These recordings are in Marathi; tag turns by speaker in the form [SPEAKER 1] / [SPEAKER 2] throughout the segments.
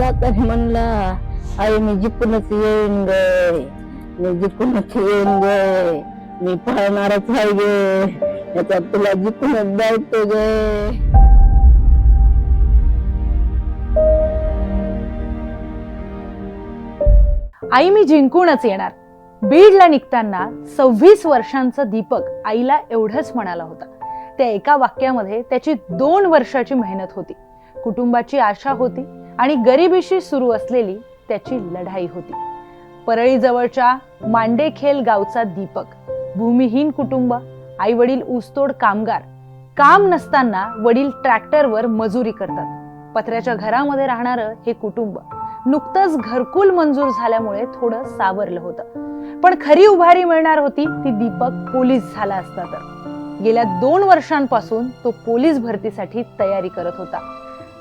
[SPEAKER 1] जाताना म्हणला, आई मी जिंकूनच येईन गे, मी जिंकूनच येईन गे, मी पळणारच आहे गे, याच्यात तुला जिंकूनच द्यायचं गे.
[SPEAKER 2] आई मी जिंकूनच येणार. बीडला निघताना 26 वर्षांचा दीपक आईला एवढंच म्हणाला होता. त्या एका वाक्यामध्ये त्याची 2 वर्षाची मेहनत होती, कुटुंबाची आशा होती आणि गरिबीशी सुरू असलेली त्याची लढाई होती. परळी जवळच्या मांडेखेल गावचा दीपक, भूमिहीन कुटुंब, आई वडील ऊसतोड कामगार, काम नसताना वडील ट्रॅक्टरवर मजुरी करतात. पत्र्याच्या घरामध्ये राहणारं हे कुटुंब नुकतंच घरकुल मंजूर झाल्यामुळे थोडं सावरलं होतं, पण खरी उभारी मिळणार होती ती दीपक पोलीस झाला असता तर. गेल्या 2 वर्षांपासून तो पोलीस भरतीसाठी तयारी करत होता.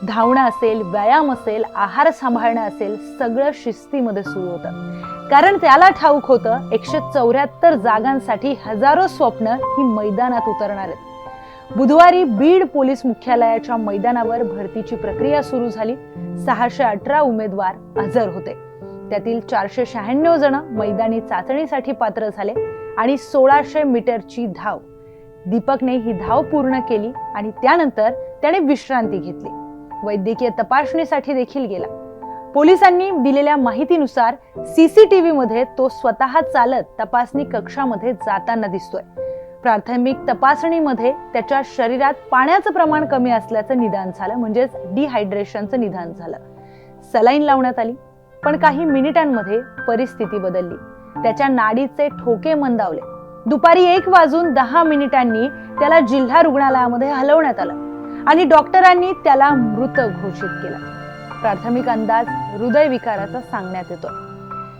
[SPEAKER 2] धावणं असेल, व्यायाम असेल, आहार सांभाळणं असेल, सगळं शिस्तीमध्ये सुरू होतं. कारण त्याला ठाऊक होतं 174 जागांसाठी हजारो स्वप्न ही मैदानात उतरणार आहेत. बुधवारी बीड पोलीस मुख्यालयाच्या मैदानावर भरतीची प्रक्रिया सुरू झाली. 618 उमेदवार हजर होते. त्यातील 496 जण मैदानी चाचणीसाठी पात्र झाले आणि 1600 मीटरची धाव. दीपकने ही धाव पूर्ण केली आणि त्यानंतर त्याने विश्रांती घेतली. वैद्यकीय तपासणीसाठी देखील गेला. पोलिसांनी दिलेल्या माहितीनुसार सीसीटीव्ही मध्ये तो स्वतः चालत तपासणी कक्षामध्ये जाताना दिसतोय. प्राथमिक तपासणीमध्ये त्याच्या शरीरात पाण्याचं प्रमाण कमी असल्याचं निदान झालं, म्हणजेच डिहायड्रेशनचं निदान झालं. सलाईन लावण्यात आली, पण काही मिनिटांमध्ये परिस्थिती बदलली. त्याच्या नाडीचे ठोके मंदावले. दुपारी 1:10 त्याला जिल्हा रुग्णालयामध्ये हलवण्यात आलं आणि डॉक्टरांनी त्याला मृत घोषित केलं. प्राथमिक अंदाज हृदयविकाराचा सांगण्यात येतो.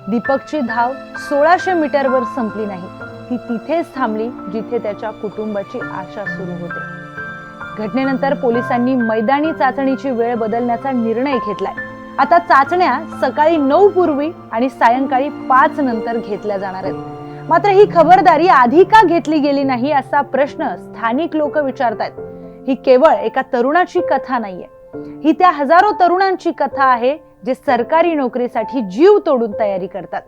[SPEAKER 2] दीपकची धाव 1600 मीटरवर संपली नाही, ती तिथेच थांबली जिथे त्याच्या कुटुंबाची आशा सुरू होते. घटनेनंतर पोलिसांनी मैदानी चाचणीची वेळ बदलण्याचा निर्णय घेतलाय. आता चाचण्या सकाळी 9 पूर्वी आणि सायंकाळी 5 नंतर घेतल्या जाणार आहेत. मात्र ही खबरदारी आधी का घेतली गेली नाही असा प्रश्न स्थानिक लोक विचारतायत. ही केवळ एका तरुणाची कथा नाहीये, ही त्या हजारो तरुणांची कथा आहे जे सरकारी नोकरीसाठी जीव तोडून तयारी करतात.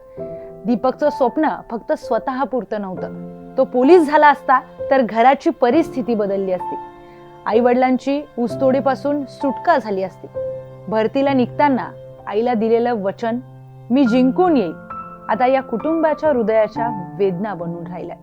[SPEAKER 2] दीपकचं स्वप्न फक्त स्वतः पुरतं नव्हतं. तो पोलीस झाला असता तर घराची परिस्थिती बदलली असती. आई वडिलांची ऊसतोडीपासून सुटका झाली असती. भरतीला निघताना आईला दिलेलं वचन, मी जिंकून येईल, आता या कुटुंबाच्या हृदयाच्या वेदना बनून राहिलाय.